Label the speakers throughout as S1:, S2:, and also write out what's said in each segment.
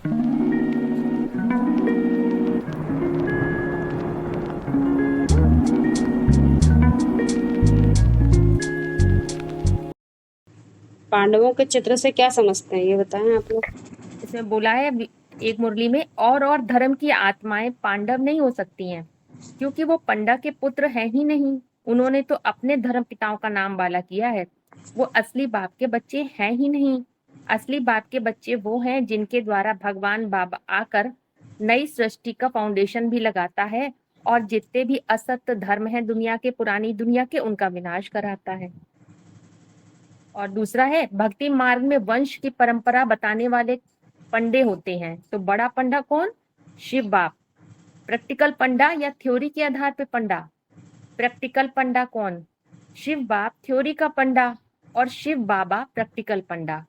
S1: पांडवों के चित्र से क्या समझते हैं, ये बताएं आप लोग।
S2: इसमें बोला है एक मुरली में, और धर्म की आत्माएं पांडव नहीं हो सकती हैं, क्योंकि वो पंडा के पुत्र हैं ही नहीं। उन्होंने तो अपने धर्म पिताओं का नाम वाला किया है। वो असली बाप के बच्चे हैं ही नहीं। असली बाप के बच्चे वो हैं जिनके द्वारा भगवान बाबा आकर नई सृष्टि का फाउंडेशन भी लगाता है, और जितने भी असत्य धर्म हैं दुनिया के, पुरानी दुनिया के, उनका विनाश कराता है। और दूसरा है, भक्ति मार्ग में वंश की परंपरा बताने वाले पंडे होते हैं। तो बड़ा पंडा कौन? शिव बाप। प्रैक्टिकल पंडा या थ्योरी के आधार पे पंडा? प्रैक्टिकल पंडा कौन? शिव बाप थ्योरी का पंडा, और शिव बाबा प्रैक्टिकल पंडा।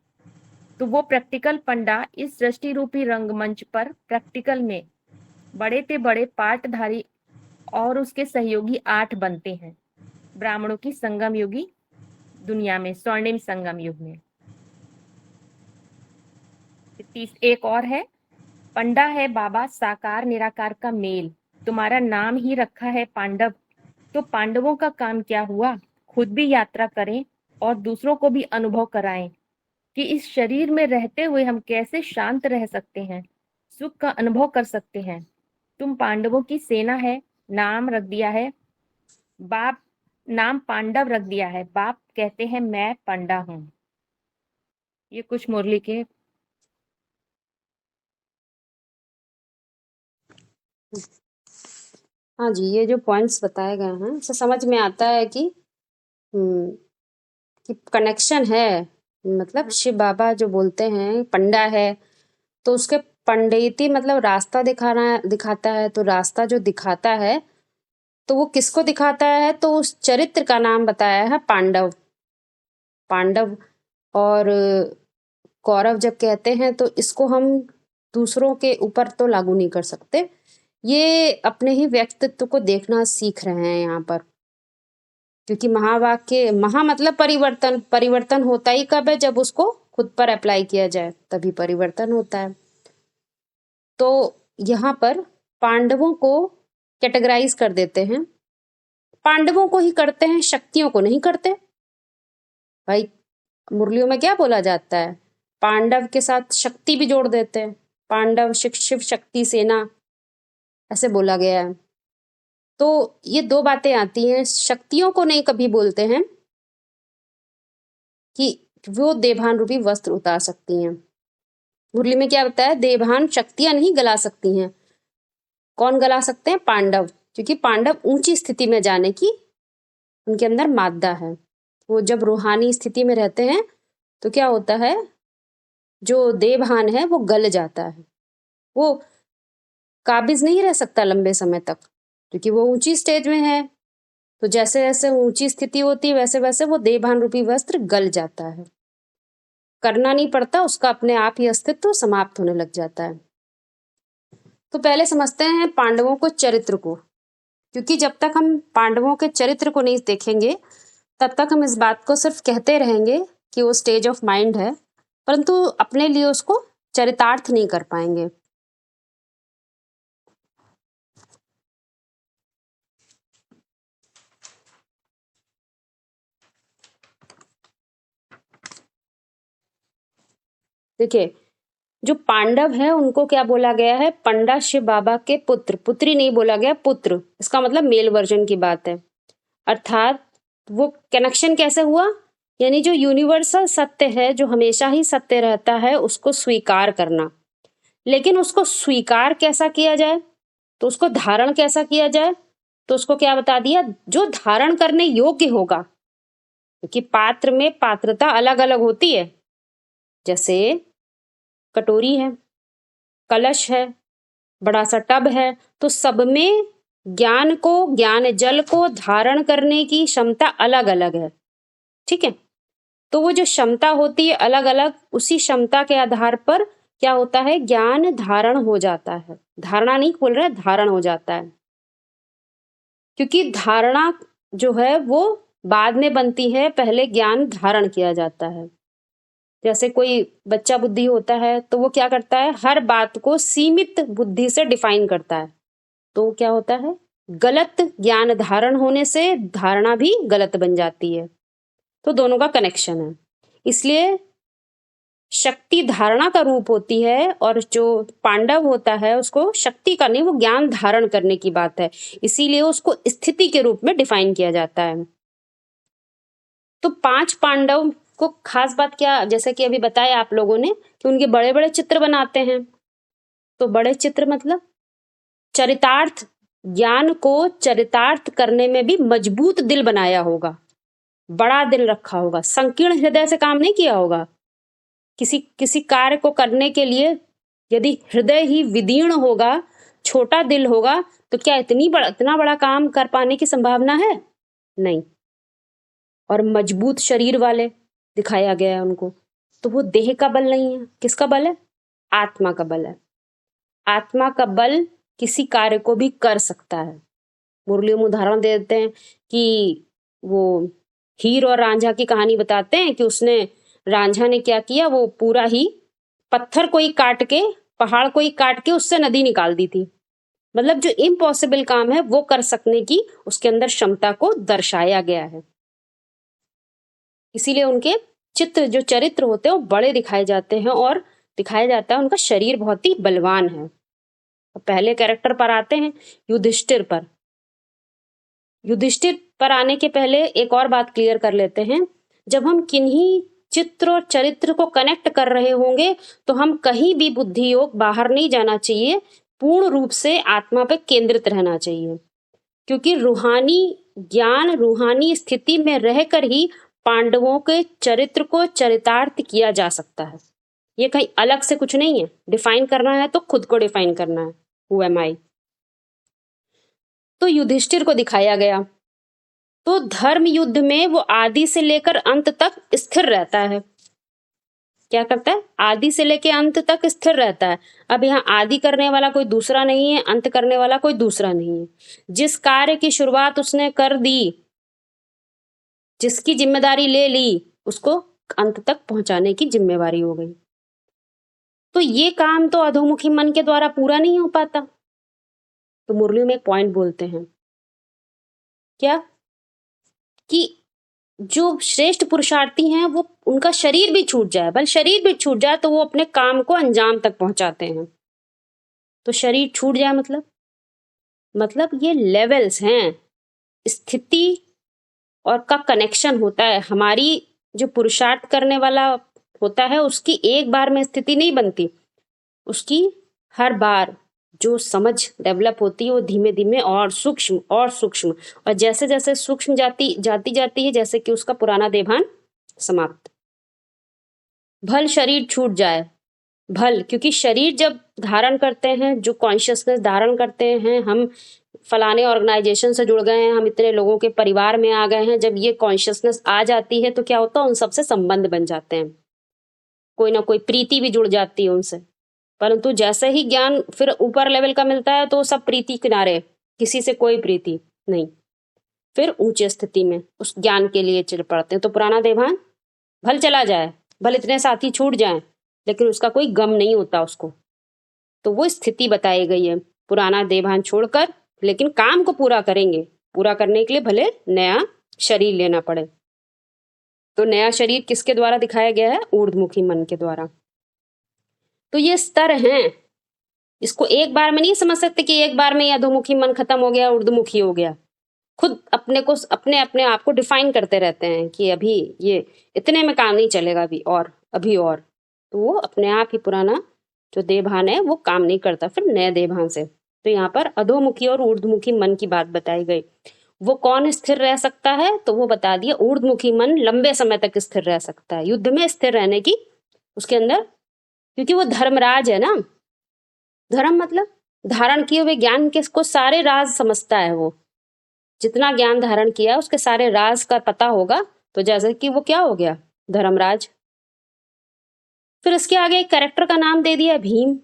S2: तो वो प्रैक्टिकल पंडा इस सृष्टि रूपी रंगमंच पर प्रैक्टिकल में बड़े से बड़े पाटधारी और उसके सहयोगी 8 बनते हैं ब्राह्मणों की संगम युगी दुनिया में, स्वर्णिम संगम युग में। एक और है, पंडा है बाबा साकार निराकार का मेल। तुम्हारा नाम ही रखा है पांडव, तो पांडवों का काम क्या हुआ? खुद भी यात्रा करें और दूसरों को भी अनुभव कराएं कि इस शरीर में रहते हुए हम कैसे शांत रह सकते हैं, सुख का अनुभव कर सकते हैं। तुम पांडवों की सेना है, नाम रख दिया है बाप, नाम पांडव रख दिया है। बाप कहते हैं मैं पंडा हूं। ये कुछ मुरली के।
S1: हाँ जी, ये जो पॉइंट्स बताए गए हैं इससे समझ में आता है कि हम्म, कि कनेक्शन है। मतलब शिव बाबा जो बोलते हैं पंडा है, तो उसके पंडिती मतलब रास्ता दिखाता है। तो रास्ता जो दिखाता है तो वो किसको दिखाता है? तो उस चरित्र का नाम बताया है पांडव। पांडव और कौरव जब कहते हैं तो इसको हम दूसरों के ऊपर तो लागू नहीं कर सकते। ये अपने ही व्यक्तित्व को देखना सीख रहे हैं यहाँ पर, क्योंकि महावाक्य महा मतलब परिवर्तन। परिवर्तन होता ही कब है? जब उसको खुद पर अप्लाई किया जाए, तभी परिवर्तन होता है। तो यहाँ पर पांडवों को कैटेगराइज कर देते हैं। पांडवों को ही करते हैं, शक्तियों को नहीं करते। भाई मुरलियों में क्या बोला जाता है? पांडव के साथ शक्ति भी जोड़ देते हैं। पांडव शिव शक्ति सेना ऐसे बोला गया है। तो ये दो बातें आती हैं। शक्तियों को नहीं कभी बोलते हैं कि वो देवभान रूपी वस्त्र उतार सकती हैं। मुरली में क्या बताया? देवभान शक्तियां नहीं गला सकती हैं। कौन गला सकते हैं? पांडव, क्योंकि पांडव ऊंची स्थिति में जाने की उनके अंदर मादा है। वो जब रूहानी स्थिति में रहते हैं तो क्या होता है, जो देवभान है वो गल जाता है। वो काबिज नहीं रह सकता लंबे समय तक, क्योंकि वो ऊंची स्टेज में है। तो जैसे जैसे ऊंची स्थिति होती है वैसे वैसे वो देवभान रूपी वस्त्र गल जाता है। करना नहीं पड़ता, उसका अपने आप ही अस्तित्व समाप्त होने लग जाता है। तो पहले समझते हैं पांडवों को, चरित्र को, क्योंकि जब तक हम पांडवों के चरित्र को नहीं देखेंगे तब तक हम इस बात को सिर्फ कहते रहेंगे कि वो स्टेज ऑफ माइंड है, परंतु अपने लिए उसको चरितार्थ नहीं कर पाएंगे। देखिए, जो पांडव है उनको क्या बोला गया है? पंडा शिव बाबा के पुत्र। पुत्री नहीं बोला गया, पुत्र। इसका मतलब मेल वर्जन की बात है। अर्थात वो कनेक्शन कैसे हुआ? यानी जो यूनिवर्सल सत्य है, जो हमेशा ही सत्य रहता है, उसको स्वीकार करना। लेकिन उसको स्वीकार कैसा किया जाए? तो उसको धारण कैसा किया जाए? तो उसको क्या बता दिया? जो धारण करने योग्य होगा, क्योंकि पात्र में पात्रता अलग अलग होती है। जैसे कटोरी है, कलश है, बड़ा सा टब है, तो सब में ज्ञान को, ज्ञान जल को धारण करने की क्षमता अलग अलग है। ठीक है? तो वो जो क्षमता होती है अलग अलग, उसी क्षमता के आधार पर क्या होता है? ज्ञान धारण हो जाता है। धारणा नहीं बोल रहे, धारण हो जाता है। क्योंकि धारणा जो है वो बाद में बनती है, पहले ज्ञान धारण किया जाता है। जैसे कोई बच्चा बुद्धि होता है तो वो क्या करता है, हर बात को सीमित बुद्धि से डिफाइन करता है, तो क्या होता है, गलत ज्ञान धारण होने से धारणा भी गलत बन जाती है। तो दोनों का कनेक्शन है। इसलिए शक्ति धारणा का रूप होती है और जो पांडव होता है उसको शक्ति का नहीं, वो ज्ञान धारण करने की बात है, इसीलिए उसको स्थिति के रूप में डिफाइन किया जाता है। तो 5 पांडव को खास बात क्या, जैसे कि अभी बताया आप लोगों ने कि उनके बड़े बड़े चित्र बनाते हैं। तो बड़े चित्र मतलब चरितार्थ, ज्ञान को चरितार्थ करने में भी मजबूत दिल बनाया होगा, बड़ा दिल रखा होगा, संकीर्ण हृदय से काम नहीं किया होगा। किसी कार्य को करने के लिए यदि हृदय ही विदीर्ण होगा, छोटा दिल होगा, तो क्या इतना बड़ा काम कर पाने की संभावना है? नहीं। और मजबूत शरीर वाले दिखाया गया है उनको, तो वो देह का बल नहीं है, किसका बल है? आत्मा का बल है। आत्मा का बल किसी कार्य को भी कर सकता है। मुरली में उदाहरण दे देते हैं कि वो हीर और रांझा की कहानी बताते हैं कि उसने, रांझा ने क्या किया, वो पूरा ही पत्थर को ही काट के, पहाड़ को ही काट के उससे नदी निकाल दी थी। मतलब जो इम्पॉसिबल काम है वो कर सकने की उसके अंदर क्षमता को दर्शाया गया है। इसीलिए उनके चित्र, जो चरित्र होते हैं वो बड़े दिखाए जाते हैं और दिखाया जाता है उनका शरीर बहुत ही बलवान है। पहले कैरेक्टर पर आते हैं युधिष्ठिर पर। युधिष्ठिर पर आने के पहले एक और बात क्लियर कर लेते हैं। जब हम किन्हीं चित्र और चरित्र को कनेक्ट कर रहे होंगे तो हम कहीं भी बुद्धि योग बाहर नहीं जाना चाहिए, पूर्ण रूप से आत्मा पर केंद्रित रहना चाहिए, क्योंकि रूहानी ज्ञान, रूहानी स्थिति में रहकर ही पांडवों के चरित्र को चरितार्थ किया जा सकता है। ये कहीं अलग से कुछ नहीं है। डिफाइन करना है तो खुद को डिफाइन करना है, हु एम आई। तो युधिष्ठिर को दिखाया गया, तो धर्म युद्ध में वो आदि से लेकर अंत तक स्थिर रहता है। क्या करता है? आदि से लेकर अंत तक स्थिर रहता है। अब यहाँ आदि करने वाला कोई दूसरा नहीं है, अंत करने वाला कोई दूसरा नहीं है। जिस कार्य की शुरुआत उसने कर दी, जिसकी जिम्मेदारी ले ली, उसको अंत तक पहुंचाने की जिम्मेवारी हो गई। तो ये काम तो अधोमुखी मन के द्वारा पूरा नहीं हो पाता। तो मुरली में एक पॉइंट बोलते हैं, क्या कि जो श्रेष्ठ पुरुषार्थी हैं वो, उनका शरीर भी छूट जाए, भले शरीर भी छूट जाए, तो वो अपने काम को अंजाम तक पहुंचाते हैं। तो शरीर छूट जाए मतलब ये लेवल्स हैं, स्थिति और का कनेक्शन होता है। हमारी जो पुरुषार्थ करने वाला होता है उसकी एक बार में स्थिति नहीं बनती, उसकी हर बार जो समझ डेवलप होती है वो धीमे धीमे और सूक्ष्म और सूक्ष्म, और जैसे जैसे सूक्ष्म जाती है, जैसे कि उसका पुराना देभान समाप्त। भल शरीर छूट जाए, भल, क्योंकि शरीर जब धारण करते हैं, जो कॉन्शियसनेस धारण करते हैं, हम फलाने ऑर्गेनाइजेशन से जुड़ गए हैं, हम इतने लोगों के परिवार में आ गए हैं, जब ये कॉन्शियसनेस आ जाती है तो क्या होता है, उन सबसे संबंध बन जाते हैं, कोई ना कोई प्रीति भी जुड़ जाती है उनसे। परंतु जैसे ही ज्ञान फिर ऊपर लेवल का मिलता है तो सब प्रीति किनारे, किसी से कोई प्रीति नहीं, फिर ऊंचे स्थिति में उस ज्ञान के लिए चल पड़ते हैं। तो पुराना देभान भल चला जाए, भल इतने साथी छूट जाएं, लेकिन उसका कोई गम नहीं होता उसको। तो वो स्थिति बताई गई है, पुराना देभान छोड़कर, लेकिन काम को पूरा करेंगे, पूरा करने के लिए भले नया शरीर लेना पड़े। तो नया शरीर किसके द्वारा दिखाया गया है? ऊर्ध्वमुखी मन के द्वारा। तो ये स्तर हैं, इसको एक बार में नहीं समझ सकते कि एक बार में अधोमुखी मन खत्म हो गया, ऊर्ध्वमुखी हो गया। खुद अपने को, अपने आप को डिफाइन करते रहते हैं कि अभी ये इतने में काम नहीं चलेगा, अभी और, अभी और। तो वो अपने आप ही पुराना जो देभान है वो काम नहीं करता फिर नए देभान से। तो यहाँ पर अधोमुखी और ऊर्ध्वमुखी मन की बात बताई गई। वो कौन स्थिर रह सकता है? तो वो बता दिया, ऊर्ध्वमुखी मन लंबे समय तक स्थिर रह सकता है, युद्ध में स्थिर रहने की उसके अंदर, क्योंकि वो धर्मराज है ना। धर्म मतलब धारण किए हुए ज्ञान के को सारे राज समझता है, वो जितना ज्ञान धारण किया उसके सारे राज का पता होगा। तो जैसे कि वो क्या हो गया? धर्मराज। फिर इसके आगे एक कैरेक्टर का नाम दे दिया भीम।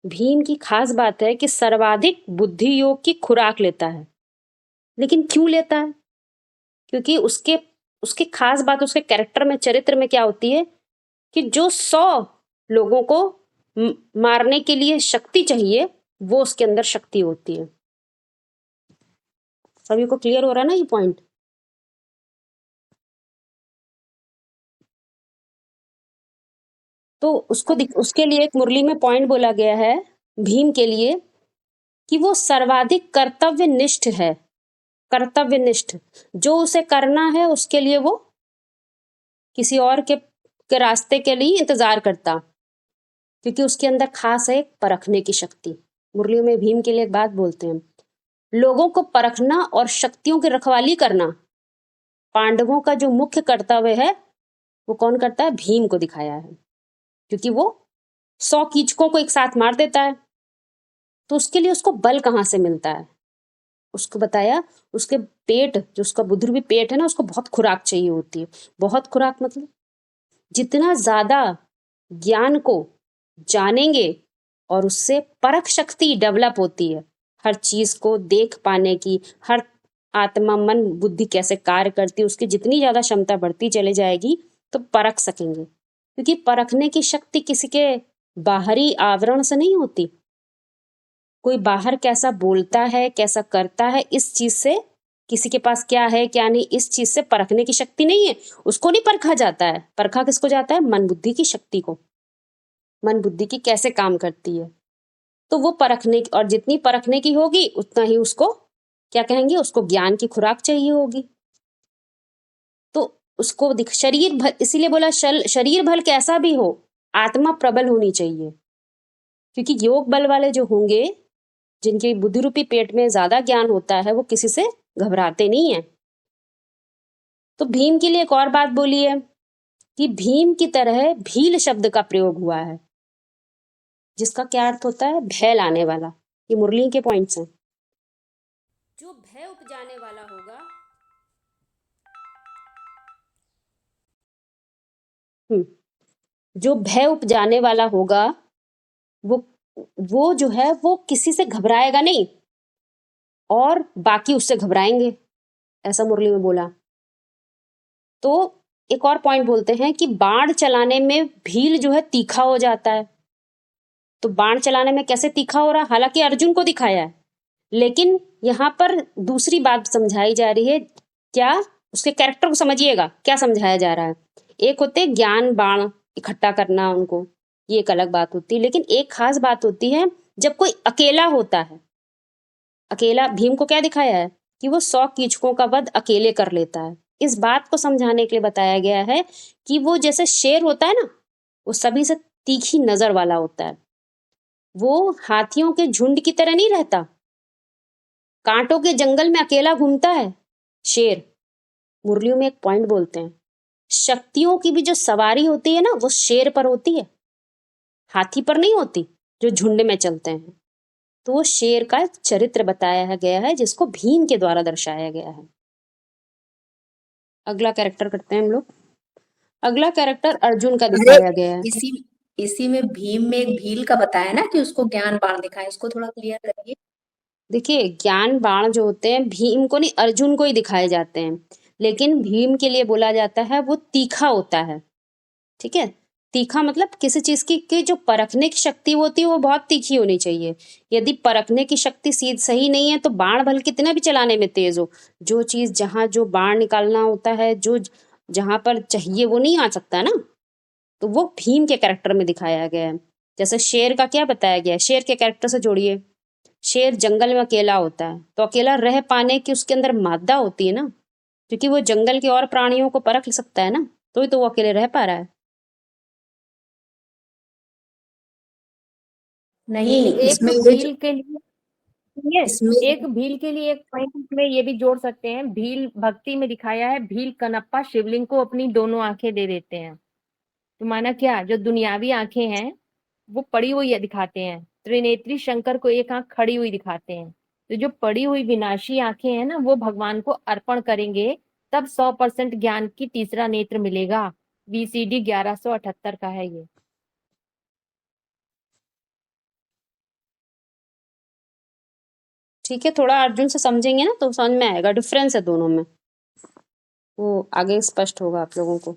S1: भीम की खास बात है कि सर्वाधिक बुद्धि योग की खुराक लेता है। लेकिन क्यों लेता है? क्योंकि उसके उसकी खास बात उसके कैरेक्टर में, चरित्र में क्या होती है कि जो 100 लोगों को मारने के लिए शक्ति चाहिए, वो उसके अंदर शक्ति होती है। सभी को क्लियर हो रहा है ना ये पॉइंट? तो उसके लिए एक मुरली में पॉइंट बोला गया है भीम के लिए कि वो सर्वाधिक कर्तव्यनिष्ठ है। कर्तव्यनिष्ठ, जो उसे करना है उसके लिए वो किसी और के रास्ते के लिए इंतजार करता, क्योंकि उसके अंदर खास है एक परखने की शक्ति। मुरलियों में भीम के लिए एक बात बोलते हैं, लोगों को परखना और शक्तियों की रखवाली करना पांडवों का जो मुख्य कर्तव्य है, वो कौन करता है? भीम को दिखाया है, क्योंकि वो 100 कीचकों को एक साथ मार देता है। तो उसके लिए उसको बल कहाँ से मिलता है? उसको बताया, उसके पेट, जो उसका बुद्धरूपी पेट है ना, उसको बहुत खुराक चाहिए होती है। बहुत खुराक मतलब जितना ज्यादा ज्ञान को जानेंगे और उससे परख शक्ति डेवलप होती है, हर चीज को देख पाने की, हर आत्मा मन बुद्धि कैसे कार्य करती है, उसकी जितनी ज्यादा क्षमता बढ़ती चले जाएगी तो परख सकेंगे। क्योंकि परखने की शक्ति किसी के बाहरी आवरण से नहीं होती। कोई बाहर कैसा बोलता है, कैसा करता है, इस चीज से, किसी के पास क्या है क्या नहीं, इस चीज से परखने की शक्ति नहीं है। उसको नहीं परखा जाता है। परखा किसको जाता है? मन बुद्धि की शक्ति को, मन बुद्धि की कैसे काम करती है। तो वो परखने, और जितनी परखने की होगी उतना ही उसको क्या कहेंगे, उसको ज्ञान की खुराक चाहिए होगी। तो उसको शरीर भल, इसीलिए बोला शरीर भल कैसा भी हो, आत्मा प्रबल होनी चाहिए। क्योंकि योग बल वाले जो होंगे, जिनके बुद्धि रूपी पेट में ज्यादा ज्ञान होता है, वो किसी से घबराते नहीं है। तो भीम के लिए एक और बात बोली है कि भीम की तरह भील शब्द का प्रयोग हुआ है, जिसका क्या अर्थ होता है? भय लाने वाला। ये मुरली के पॉइंट्स हैं। जो भय उपजाने वाला होगा, जो भय उपजाने वाला होगा, वो वो जो है वो किसी से घबराएगा नहीं और बाकी उससे घबराएंगे, ऐसा मुरली में बोला। तो एक और पॉइंट बोलते हैं कि बाण चलाने में भील जो है तीखा हो जाता है। तो बाण चलाने में कैसे तीखा हो रहा? हालांकि अर्जुन को दिखाया है, लेकिन यहाँ पर दूसरी बात समझाई जा रही है। क्या? उसके कैरेक्टर को समझिएगा, क्या समझाया जा रहा है। एक होते ज्ञान बाण इकट्ठा करना उनको, ये एक अलग बात होती है, लेकिन एक खास बात होती है जब कोई अकेला होता है। अकेला भीम को क्या दिखाया है कि वो 100 कीचकों का वध अकेले कर लेता है। इस बात को समझाने के लिए बताया गया है कि वो जैसे शेर होता है ना, वो सभी से तीखी नजर वाला होता है। वो हाथियों के झुंड की तरह नहीं रहता, कांटों के जंगल में अकेला घूमता है शेर। मुरलियों में एक पॉइंट बोलते हैं, शक्तियों की भी जो सवारी होती है ना, वो शेर पर होती है, हाथी पर नहीं होती, जो झुंड में चलते हैं। तो वो शेर का एक चरित्र बताया गया है, जिसको भीम के द्वारा दर्शाया गया है। अगला कैरेक्टर करते हैं हम लोग। अगला कैरेक्टर अर्जुन का
S3: अरे
S1: दिखाया गया है।
S3: इसी इसी में भीम में एक भील का बताया ना कि उसको ज्ञान बाण दिखाए, इसको थोड़ा क्लियर करिए।
S1: देखिए, ज्ञान बाण जो होते हैं भीम को नहीं, अर्जुन को ही दिखाए जाते हैं, लेकिन भीम के लिए बोला जाता है वो तीखा होता है। ठीक है, तीखा मतलब किसी चीज की जो परखने की शक्ति होती है वो बहुत तीखी होनी चाहिए। यदि परखने की शक्ति सीध सही नहीं है तो बाण भल कितना भी चलाने में तेज हो, जो चीज जहां जो बाण निकालना होता है, जो जहां पर चाहिए वो नहीं आ सकता ना। तो वो भीम के कैरेक्टर में दिखाया गया है। जैसे शेर का क्या बताया गया है, शेर के कैरेक्टर से जोड़िए। शेर जंगल में अकेला होता है, तो अकेला रह पाने की उसके अंदर मादा होती है ना, क्योंकि वो जंगल के और प्राणियों को परख सकता है ना, तो ही तो वो अकेले रह पा रहा है।
S3: नहीं,
S2: एक
S3: इसमें ये जो
S2: भील के लिए सुनिए, एक
S3: इसमें
S2: भील के लिए एक पॉइंट इसमें ये भी जोड़ सकते हैं। भील भक्ति में दिखाया है, भील कनप्पा शिवलिंग को अपनी दोनों आंखें दे देते हैं। तो माना क्या, जो दुनियावी आंखें हैं वो पड़ी हुई दिखाते हैं, त्रिनेत्री शंकर को एक आंख खड़ी हुई दिखाते हैं। तो जो पड़ी हुई विनाशी आंखें हैं ना, वो भगवान को अर्पण करेंगे, तब 100% ज्ञान की तीसरा नेत्र मिलेगा। VCD 1178 का है ये।
S1: ठीक है, थोड़ा अर्जुन से समझेंगे ना तो समझ में आएगा, डिफरेंस है दोनों में। वो आगे स्पष्ट होगा आप लोगों को।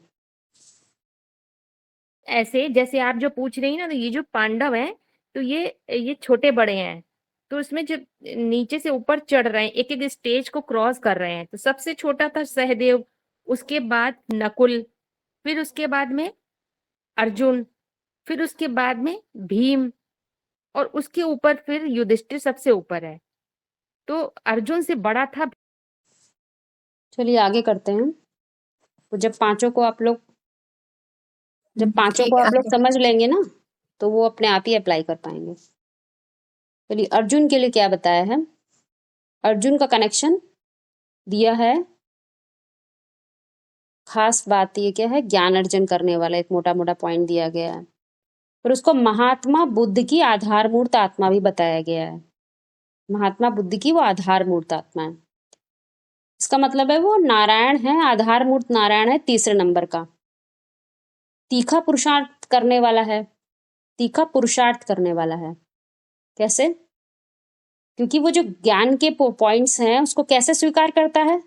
S2: ऐसे जैसे आप जो पूछ रही ना, तो ये जो पांडव हैं, तो ये छोटे बड़े हैं, तो इसमें जो नीचे से ऊपर चढ़ रहे हैं, एक एक स्टेज को क्रॉस कर रहे हैं। तो सबसे छोटा था सहदेव, उसके बाद नकुल, फिर उसके बाद में अर्जुन, फिर उसके बाद में भीम, और उसके ऊपर फिर युधिष्ठिर सबसे ऊपर है। तो अर्जुन से बड़ा था।
S1: चलिए आगे करते हैं। तो जब पांचों को आप लोग
S3: ठीक है आगे।
S1: समझ लेंगे ना, तो वो अपने आप ही अप्लाई कर पाएंगे। चलिए अर्जुन के लिए क्या बताया है। अर्जुन का कनेक्शन दिया है, खास बात ये क्या है, ज्ञान अर्जन करने वाला एक मोटा मोटा पॉइंट दिया गया है। फिर उसको महात्मा बुद्ध की आधारमूर्त आत्मा भी बताया गया है। महात्मा बुद्ध की वो आधारमूर्त आत्मा है। इसका मतलब है वो नारायण है, आधारमूर्त नारायण है, तीसरे नंबर का। तीखा पुरुषार्थ करने वाला है, तीखा पुरुषार्थ करने वाला है। कैसे? क्योंकि वो जो ज्ञान के पॉइंट्स हैं उसको कैसे स्वीकार करता है,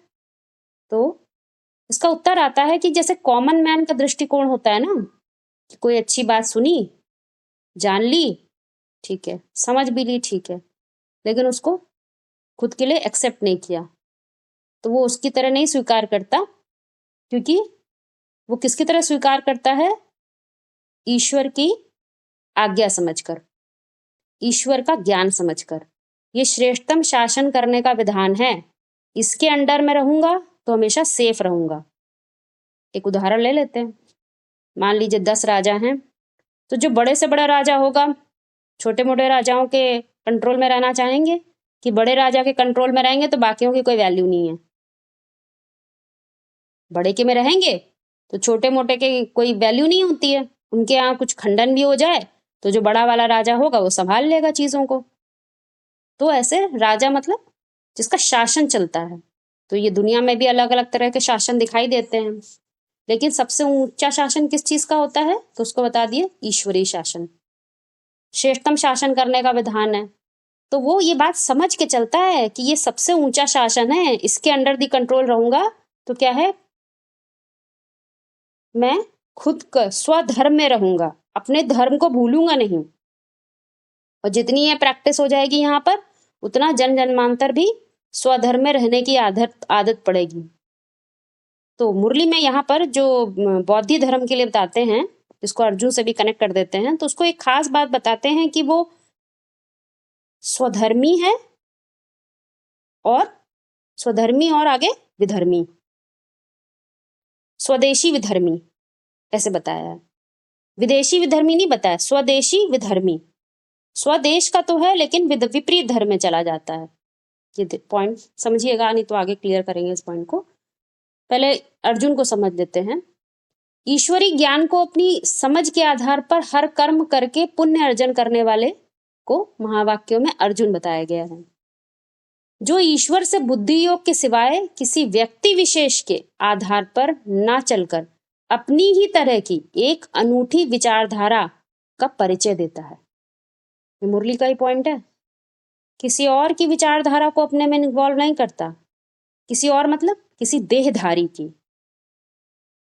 S1: तो इसका उत्तर आता है कि जैसे कॉमन मैन का दृष्टिकोण होता है ना, कि कोई अच्छी बात सुनी, जान ली, ठीक है, समझ भी ली, ठीक है, लेकिन उसको खुद के लिए एक्सेप्ट नहीं किया, तो वो उसकी तरह नहीं स्वीकार करता। क्योंकि वो किसकी तरह स्वीकार करता है? ईश्वर की आज्ञा समझकर, ईश्वर का ज्ञान समझकर। ये श्रेष्ठतम शासन करने का विधान है, इसके अंडर में रहूंगा तो हमेशा सेफ रहूंगा। एक उदाहरण ले लेते हैं। मान लीजिए 10 राजा हैं, तो जो बड़े से बड़ा राजा होगा, छोटे मोटे राजाओं के कंट्रोल में रहना चाहेंगे कि बड़े राजा के कंट्रोल में रहेंगे तो बाकियों की कोई वैल्यू नहीं है? बड़े के में रहेंगे तो छोटे मोटे के कोई वैल्यू नहीं होती है, उनके यहाँ कुछ खंडन भी हो जाए तो जो बड़ा वाला राजा होगा वो संभाल लेगा चीजों को। तो ऐसे राजा मतलब जिसका शासन चलता है। तो ये दुनिया में भी अलग अलग तरह के शासन दिखाई देते हैं, लेकिन सबसे ऊंचा शासन किस चीज का होता है? तो उसको बता दिए, ईश्वरीय शासन। श्रेष्ठतम शासन करने का विधान है, तो वो ये बात समझ के चलता है कि ये सबसे ऊंचा शासन है, इसके अंडर दी कंट्रोल रहूंगा तो क्या है, मैं खुद का स्वधर्म में रहूंगा, अपने धर्म को भूलूंगा नहीं। और जितनी ये प्रैक्टिस हो जाएगी यहाँ पर, उतना जन जन्मांतर भी स्वधर्म में रहने की आदत पड़ेगी। तो मुरली में यहाँ पर जो बौद्ध धर्म के लिए बताते हैं, इसको अर्जुन से भी कनेक्ट कर देते हैं, तो उसको एक खास बात बताते हैं कि वो स्वधर्मी है, और स्वधर्मी और आगे विधर्मी, स्वदेशी विधर्मी ऐसे बताया है। विदेशी विधर्मी नहीं बताया, स्वदेशी विधर्मी। स्वदेश का तो है लेकिन विपरीत धर्म में चला जाता है। ये पॉइंट समझिएगा, नहीं तो आगे क्लियर करेंगे इस पॉइंट को। पहले अर्जुन को समझ लेते हैं। ईश्वरी ज्ञान को अपनी समझ के आधार पर हर कर्म करके पुण्य अर्जन करने वाले को महावाक्यों में अर्जुन बताया गया है। जो ईश्वर से बुद्धि योग के सिवाय किसी व्यक्ति विशेष के आधार पर ना चलकर अपनी ही तरह की एक अनूठी विचारधारा का परिचय देता है। ये मुरली का ही पॉइंट है। किसी और की विचारधारा को अपने में इन्वॉल्व नहीं करता। किसी और मतलब किसी देहधारी की।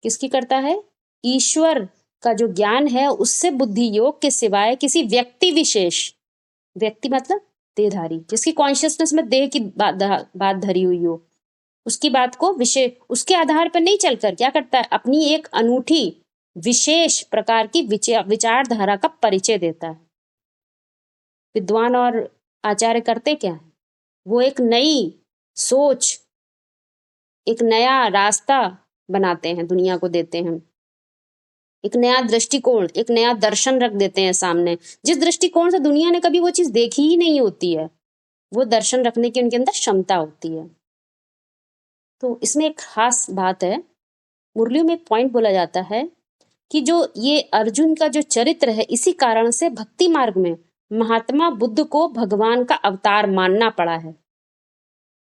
S1: किसकी करता है? ईश्वर का जो ज्ञान है उससे बुद्धि योग के सिवाय किसी व्यक्ति विशेष, व्यक्ति मतलब देहधारी, जिसकी कॉन्शियसनेस में देह की बात धरी हुई हो, उसकी बात को विषय उसके आधार पर नहीं चलकर क्या करता है, अपनी एक अनूठी विशेष प्रकार की विचारधारा का परिचय देता है। विद्वान और आचार्य करते क्या है? वो एक नई सोच, एक नया रास्ता बनाते हैं, दुनिया को देते हैं, एक नया दृष्टिकोण, एक नया दर्शन रख देते हैं सामने, जिस दृष्टिकोण से दुनिया ने कभी वो चीज देखी ही नहीं होती है, वो दर्शन रखने की उनके अंदर क्षमता होती है। तो इसमें एक खास बात है, मुरलियों में एक पॉइंट बोला जाता है कि जो ये अर्जुन का जो चरित्र है, इसी कारण से भक्ति मार्ग में महात्मा बुद्ध को भगवान का अवतार मानना पड़ा है।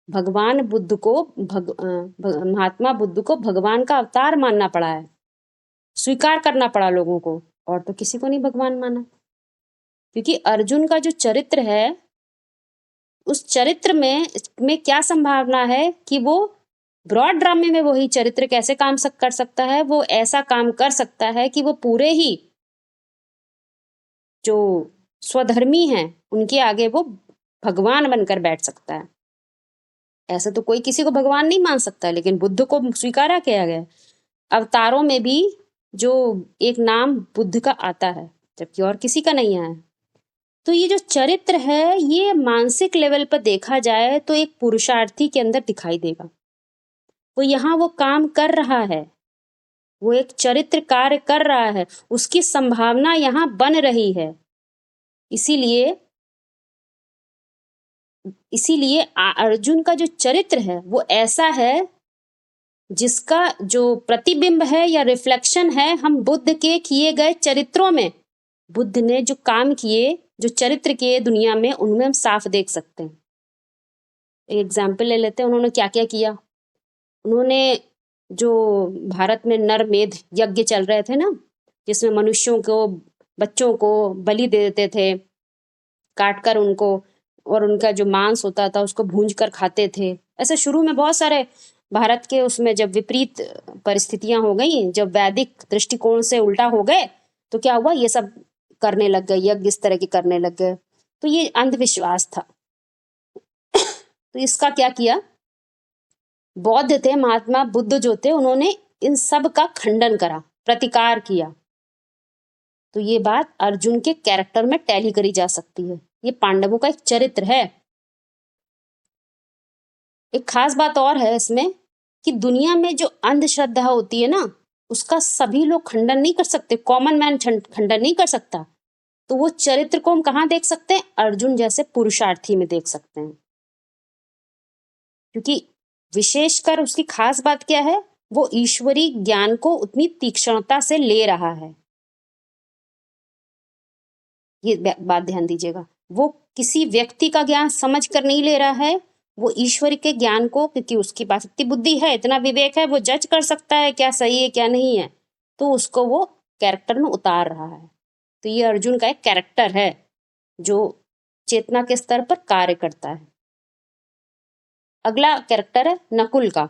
S1: भगवान बुद्ध को महात्मा बुद्ध को भगवान का अवतार मानना पड़ा है, स्वीकार करना पड़ा लोगों को, और तो किसी को नहीं भगवान माना। क्योंकि अर्जुन का जो चरित्र है, उस चरित्र में क्या संभावना है कि वो ब्रॉड ड्रामे में वही चरित्र कैसे काम कर सकता है, वो ऐसा काम कर सकता है कि वो पूरे ही जो स्वधर्मी हैं उनके आगे वो भगवान बनकर बैठ सकता है। ऐसे तो कोई किसी को भगवान नहीं मान सकता, लेकिन बुद्ध को स्वीकारा किया गया। अवतारों में भी जो एक नाम बुद्ध का आता है, जबकि और किसी का नहीं आया। तो ये जो चरित्र है, ये मानसिक लेवल पर देखा जाए तो एक पुरुषार्थी के अंदर दिखाई देगा। वो यहाँ वो काम कर रहा है, वो एक चरित्र कार्य कर रहा है, उसकी संभावना यहाँ बन रही है। इसीलिए अर्जुन का जो चरित्र है वो ऐसा है जिसका जो प्रतिबिंब है या रिफ्लेक्शन है हम बुद्ध के किए गए चरित्रों में, बुद्ध ने जो काम किए, जो चरित्र किए दुनिया में, उनमें हम साफ देख सकते हैं। एग्जाम्पल ले लेते हैं, उन्होंने क्या क्या किया। उन्होंने जो भारत में नरमेध यज्ञ चल रहे थे ना, जिसमें मनुष्यों को, बच्चों को बलि दे देते थे काट कर उनको, और उनका जो मांस होता था उसको भूंज कर खाते थे। ऐसे शुरू में बहुत सारे भारत के उसमें जब विपरीत परिस्थितियां हो गई, जब वैदिक दृष्टिकोण से उल्टा हो गए, तो क्या हुआ, ये सब करने लग गए, यज्ञ इस तरह के करने लग गए। तो ये अंधविश्वास था। तो इसका क्या किया, बौद्ध थे, महात्मा बुद्ध जो थे, उन्होंने इन सब का खंडन करा, प्रतिकार किया। तो ये बात अर्जुन के कैरेक्टर में टैली करी जा सकती है। ये पांडवों का एक चरित्र है। एक खास बात और है इसमें कि दुनिया में जो अंधश्रद्धा होती है ना, उसका सभी लोग खंडन नहीं कर सकते, कॉमन मैन खंडन नहीं कर सकता। तो वो चरित्र को हम कहाँ देख सकते हैं, अर्जुन जैसे पुरुषार्थी में देख सकते हैं। क्योंकि विशेषकर उसकी खास बात क्या है, वो ईश्वरी ज्ञान को उतनी तीक्ष्णता से ले रहा है। ये बात ध्यान दीजिएगा, वो किसी व्यक्ति का ज्ञान समझ कर नहीं ले रहा है, वो ईश्वर के ज्ञान को, क्योंकि उसके पास इतनी बुद्धि है, इतना विवेक है, वो जज कर सकता है क्या सही है क्या नहीं है, तो उसको वो कैरेक्टर में उतार रहा है। तो ये अर्जुन का एक कैरेक्टर है जो चेतना के स्तर पर कार्य करता है। अगला कैरेक्टर है नकुल का।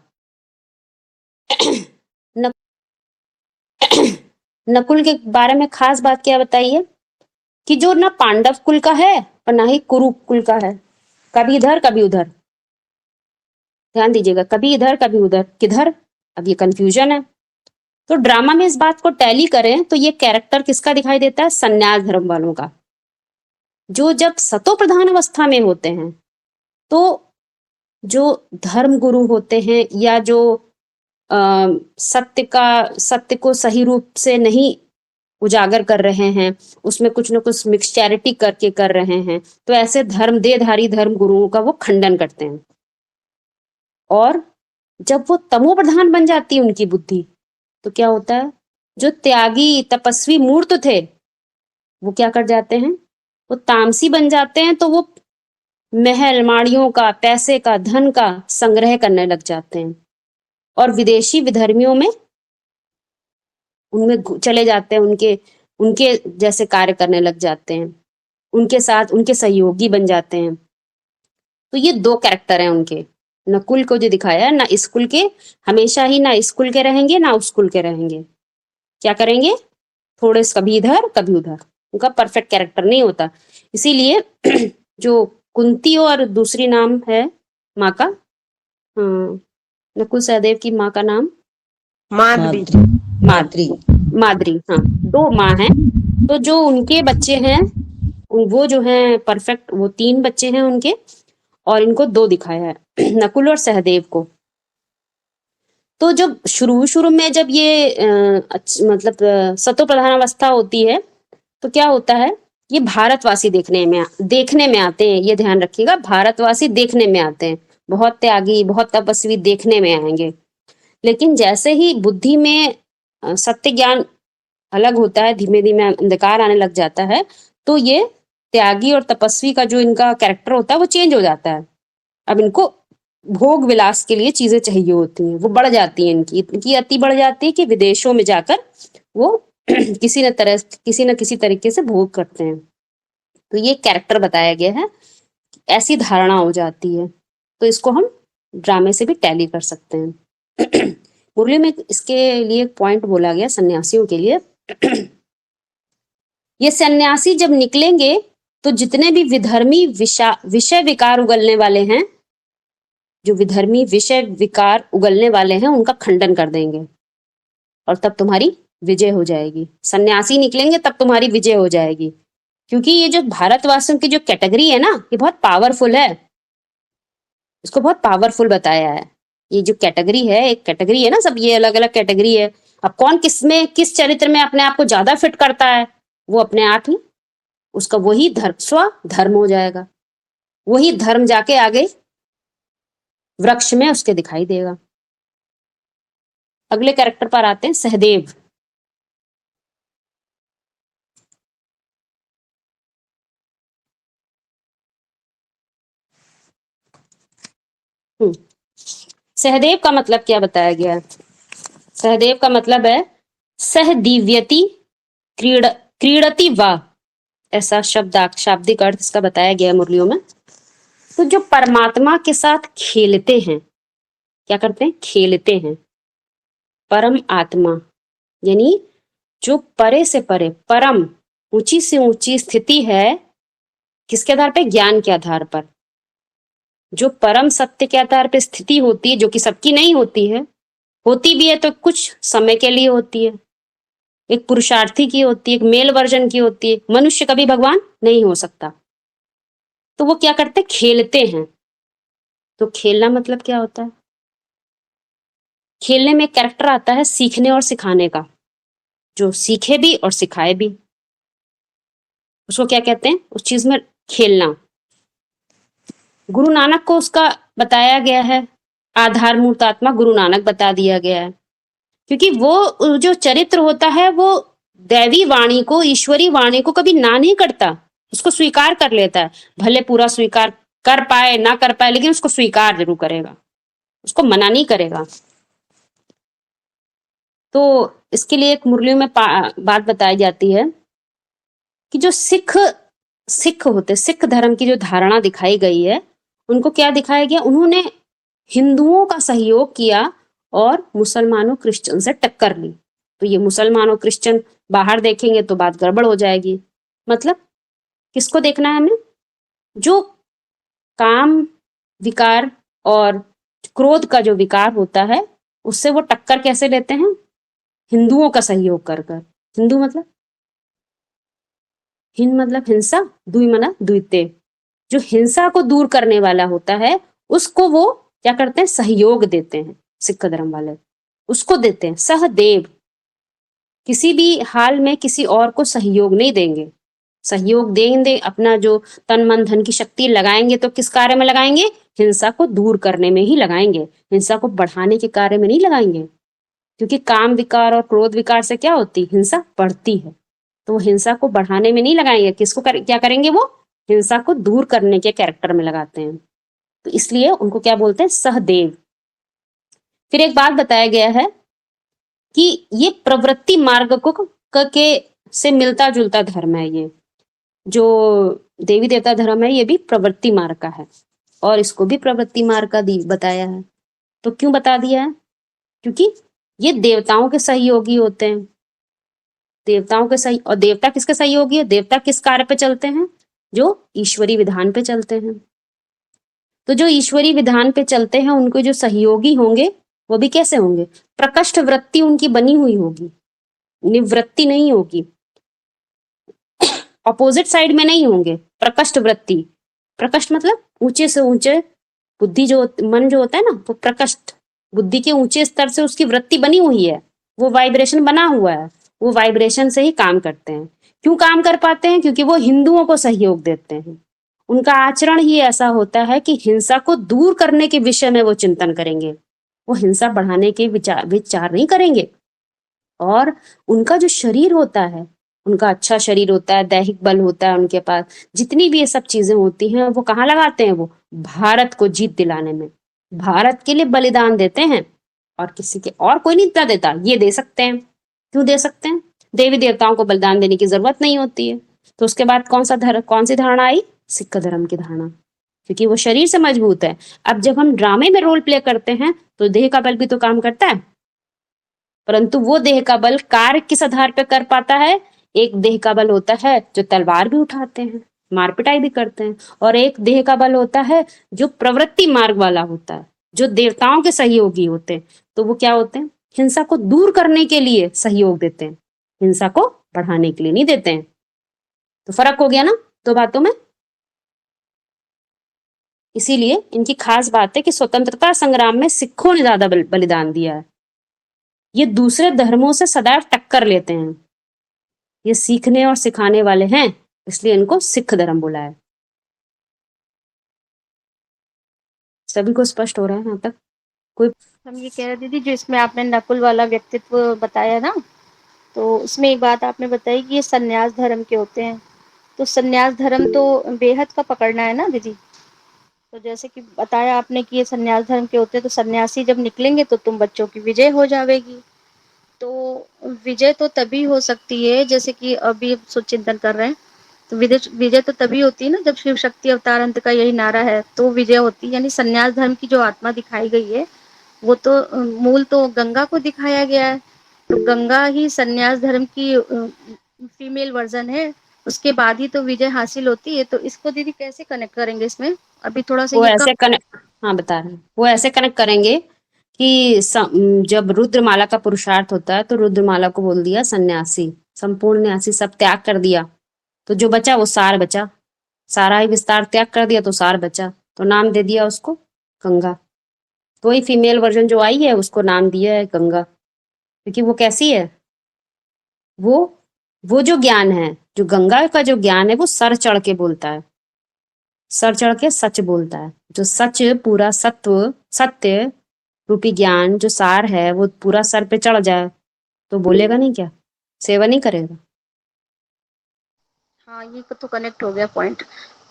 S1: नकुल के बारे में खास बात क्या बताइए कि जो ना पांडव कुल का है और ना ही कुरु कुल का है, कभी इधर कभी उधर। ध्यान दीजिएगा, कभी इधर कभी उधर, किधर, अब ये कंफ्यूजन है। तो ड्रामा में इस बात को टैली करें तो ये कैरेक्टर किसका दिखाई देता है, संन्यास धर्म वालों का। जो जब सतो प्रधान अवस्था में होते हैं तो जो धर्म गुरु होते हैं या जो सत्य को सही रूप से नहीं उजागर कर रहे हैं, उसमें कुछ न कुछ मिक्सचैरिटी करके कर रहे हैं, तो ऐसे देहधारी धर्म गुरुओं का वो खंडन करते हैं। और जब वो तमो प्रधान बन जाती है उनकी बुद्धि, तो क्या होता है, जो त्यागी तपस्वी मूर्त थे वो क्या कर जाते हैं, वो तामसी बन जाते हैं। तो वो महल माड़ियों का, पैसे का, धन का संग्रह करने लग जाते हैं और विदेशी विधर्मियों में उनमें चले जाते हैं, उनके जैसे कार्य करने लग जाते हैं, उनके साथ उनके सहयोगी बन जाते हैं। तो ये दो कैरेक्टर हैं उनके। नकुल को जो दिखाया है, ना इस कुल के, हमेशा ही ना इस कुल के रहेंगे ना उस कुल के रहेंगे, क्या करेंगे, थोड़े कभी इधर कभी उधर, उनका परफेक्ट कैरेक्टर नहीं होता। इसीलिए जो कुंती और दूसरी नाम है माँ का, नकुल सहदेव की माँ का नाम माद्री, हाँ, दो माँ हैं। तो जो उनके बच्चे हैं वो जो हैं परफेक्ट, वो 3 बच्चे हैं उनके, और इनको 2 दिखाया है, नकुल और सहदेव को। तो जब शुरू में जब ये मतलब सतो प्रधान अवस्था होती है, तो क्या होता है, ये भारतवासी देखने में आते हैं। ये ध्यान रखिएगा, भारतवासी देखने में आते हैं, बहुत त्यागी, बहुत तपस्वी देखने में आएंगे। लेकिन जैसे ही बुद्धि में सत्य ज्ञान अलग होता है, धीमे धीमे अंधकार आने लग जाता है, तो ये त्यागी और तपस्वी का जो इनका कैरेक्टर होता है वो चेंज हो जाता है। अब इनको भोग विलास के लिए चीजें चाहिए होती हैं, वो बढ़ जाती हैं, इनकी अति बढ़ जाती है कि विदेशों में जाकर वो किसी न किसी तरीके से भोग करते हैं। तो ये कैरेक्टर बताया गया है, ऐसी धारणा हो जाती है। तो इसको हम ड्रामे से भी टैली कर सकते हैं। मुरली में इसके लिए एक पॉइंट बोला गया सन्यासियों के लिए। ये सन्यासी जब निकलेंगे तो जितने भी विधर्मी विषय विकार उगलने वाले हैं, जो विधर्मी विषय विकार उगलने वाले हैं, उनका खंडन कर देंगे और तब तुम्हारी विजय हो जाएगी। सन्यासी निकलेंगे तब तुम्हारी विजय हो जाएगी, क्योंकि ये जो भारतवासियों की जो कैटेगरी है ना, ये बहुत पावरफुल है। इसको बहुत पावरफुल बताया है। ये जो कैटेगरी है, एक कैटेगरी है ना, सब ये अलग अलग कैटेगरी है। अब कौन किस में किस चरित्र में अपने आप को ज्यादा फिट करता है, वो अपने आप ही उसका वही धर्म हो जाएगा। वही धर्म जाके आगे वृक्ष में उसके दिखाई देगा। अगले कैरेक्टर पर आते हैं, सहदेव। सहदेव का मतलब क्या बताया गया है? सहदेव का मतलब है सह दिव्यति क्रीडति वा, ऐसा शाब्दिक अर्थ इसका बताया गया है मुरलियों में। तो जो परमात्मा के साथ खेलते हैं, क्या करते हैं? खेलते हैं। परम आत्मा यानी जो परे से परे, परम ऊंची से ऊंची स्थिति है, किसके आधार पे? ज्ञान के आधार पर। जो परम सत्य के आधार पे स्थिति होती है, जो कि सबकी नहीं होती है, होती भी है तो कुछ समय के लिए होती है, एक पुरुषार्थी की होती है, एक मेल वर्जन की होती है। मनुष्य कभी भगवान नहीं हो सकता। तो वो क्या करते? खेलते हैं। तो खेलना मतलब क्या होता है? खेलने में कैरेक्टर आता है सीखने और सिखाने का, जो सीखे भी और सिखाए भी, उसको क्या कहते हैं? उस चीज में खेलना। गुरु नानक को उसका बताया गया है, आधार मूर्तात्मा गुरु नानक बता दिया गया है, क्योंकि वो जो चरित्र होता है वो दैवी वाणी को, ईश्वरी वाणी को कभी ना नहीं करता, उसको स्वीकार कर लेता है। भले पूरा स्वीकार कर पाए ना कर पाए, लेकिन उसको स्वीकार जरूर करेगा, उसको मना नहीं करेगा। तो इसके लिए एक मुरली में बात बताई जाती है कि जो सिख होते, सिख धर्म की जो धारणा दिखाई गई है, उनको क्या दिखाया गया? उन्होंने हिंदुओं का सहयोग किया और मुसलमानों क्रिश्चियन से टक्कर ली। तो ये मुसलमानों क्रिश्चियन बाहर देखेंगे तो बात गड़बड़ हो जाएगी। मतलब किसको देखना है हमें? जो काम विकार और क्रोध का जो विकार होता है, उससे वो टक्कर कैसे लेते हैं? हिंदुओं का सहयोग कर कर। हिंदू मतलब हिंद मतलब हिंसा, दुई मतलब द्वितीय। जो हिंसा को दूर करने वाला होता है, उसको वो क्या करते हैं? सहयोग देते हैं। सिख धर्म वाले उसको देते हैं सहदेव। किसी भी हाल में किसी और को सहयोग नहीं देंगे। सहयोग देंगे, अपना जो तन मन धन की शक्ति लगाएंगे तो किस कार्य में लगाएंगे? हिंसा को दूर करने में ही लगाएंगे, हिंसा को बढ़ाने के कार्य में नहीं लगाएंगे। क्योंकि काम विकार और क्रोध विकार से क्या होती? हिंसा बढ़ती है। तो वो हिंसा को बढ़ाने में नहीं लगाएंगे, किसको क्या करेंगे? वो हिंसा को दूर करने के कैरेक्टर में लगाते हैं। तो इसलिए उनको क्या बोलते हैं? सहदेव। फिर एक बात बताया गया है कि ये प्रवृत्ति मार्ग को के से मिलता जुलता धर्म है। ये जो देवी देवता धर्म है, ये भी प्रवृत्ति मार्ग का है, और इसको भी प्रवृत्ति मार्ग का बताया है। तो क्यों बता दिया है? क्योंकि ये देवताओं के सहयोगी होते हैं। देवताओं के सही, और देवता किसके सहयोगी है? देवता किस कार्य पे चलते हैं? जो ईश्वरी विधान पे चलते हैं। तो जो ईश्वरी विधान पे चलते हैं, उनको जो सहयोगी होंगे वो भी कैसे होंगे? प्रकष्ट वृत्ति उनकी बनी हुई होगी, निवृत्ति नहीं होगी, अपोजिट साइड में नहीं होंगे। प्रकष्ट वृत्ति, प्रकष्ट मतलब ऊंचे से ऊंचे बुद्धि, जो मन जो होता है ना, वो प्रकष्ट बुद्धि के ऊंचे स्तर से उसकी वृत्ति बनी हुई है, वो वाइब्रेशन बना हुआ है, वो वाइब्रेशन से ही काम करते हैं। क्यों काम कर पाते हैं? क्योंकि वो हिंदुओं को सहयोग देते हैं। उनका आचरण ही ऐसा होता है कि हिंसा को दूर करने के विषय में वो चिंतन करेंगे, वो हिंसा बढ़ाने के विचार नहीं करेंगे। और उनका जो शरीर होता है, उनका अच्छा शरीर होता है, दैहिक बल होता है उनके पास, जितनी भी ये सब चीजें होती हैं, वो कहाँ लगाते हैं? वो भारत को जीत दिलाने में, भारत के लिए बलिदान देते हैं। और किसी के और कोई नहीं इतना देता, ये दे सकते हैं। क्यों दे सकते हैं? देवी देवताओं को बलिदान देने की जरूरत नहीं होती है। तो उसके बाद कौन सी धारणा आई? सिख धर्म की धारणा, क्योंकि वो शरीर से मजबूत है। अब जब हम ड्रामे में रोल प्ले करते हैं तो देह का बल भी तो काम करता है, परंतु वो देह का बल कार्य किस आधार पर कर पाता है? एक देह का बल होता है जो तलवार भी उठाते हैं, मार पिटाई भी करते हैं, और एक देह का बल होता है जो प्रवृत्ति मार्ग वाला होता है, जो देवताओं के सहयोगी होते हैं। तो वो क्या होते हैं? हिंसा को दूर करने के लिए सहयोग देते हैं, हिंसा को बढ़ाने के लिए नहीं देते हैं। तो फर्क हो गया ना दो बातों में। इसीलिए इनकी खास बात है कि स्वतंत्रता संग्राम में सिखों ने ज्यादा बलिदान दिया है। ये दूसरे धर्मों से सदैव टक्कर लेते हैं, ये सीखने और सिखाने वाले हैं, इसलिए इनको सिख धर्म बोला है। सभी को स्पष्ट हो रहा है यहाँ तक? कोई
S4: हम ये कह रहे दीदी, जो इसमें आपने नकुल वाला व्यक्तित्व बताया ना, तो उसमें एक बात आपने बताई कि ये सन्यास धर्म के होते हैं। तो सन्यास धर्म तो बेहद का पकड़ना है ना दीदी। तो जैसे कि बताया आपने कि ये सन्यास धर्म के होते हैं, तो सन्यासी जब निकलेंगे तो तुम बच्चों की विजय हो जाएगी। तो विजय तो तभी हो सकती है, जैसे कि अभी सोच चिंतन कर रहे हैं, तो विजय तो तभी होती है ना जब शिव शक्ति अवतार अंत का यही नारा है, तो विजय होती है। यानी सन्यास धर्म की जो आत्मा दिखाई गई है, वो तो मूल तो गंगा को दिखाया गया है। तो गंगा ही सन्यास धर्म की फीमेल वर्जन है, उसके बाद ही तो विजय हासिल होती है। तो इसको दीदी कैसे कनेक्ट करेंगे इसमें? अभी थोड़ा सा
S1: वो
S4: ये
S1: ऐसे कनेक्ट, हाँ बता रहे हैं, वो ऐसे कनेक्ट करेंगे कि जब रुद्रमाला का पुरुषार्थ होता है तो रुद्रमाला को बोल दिया सन्यासी, संपूर्ण न्यासी, सब त्याग कर दिया, तो जो बचा वो सार बचा, सारा ही विस्तार त्याग कर दिया तो सार बचा, तो नाम दे दिया उसको गंगा। तो वही फीमेल वर्जन जो आई है उसको नाम दिया है गंगा, क्योंकि वो कैसी है, वो जो ज्ञान है, जो गंगा का जो ज्ञान है, वो सर चढ़ के बोलता है, सर चढ़ के सच बोलता है। जो सच, पूरा सत्व, सत्य रूपी ज्ञान जो सार है, वो पूरा सर पे चढ़ जाए तो बोलेगा नहीं क्या, सेवा नहीं करेगा।
S4: हाँ, ये तो कनेक्ट हो गया पॉइंट।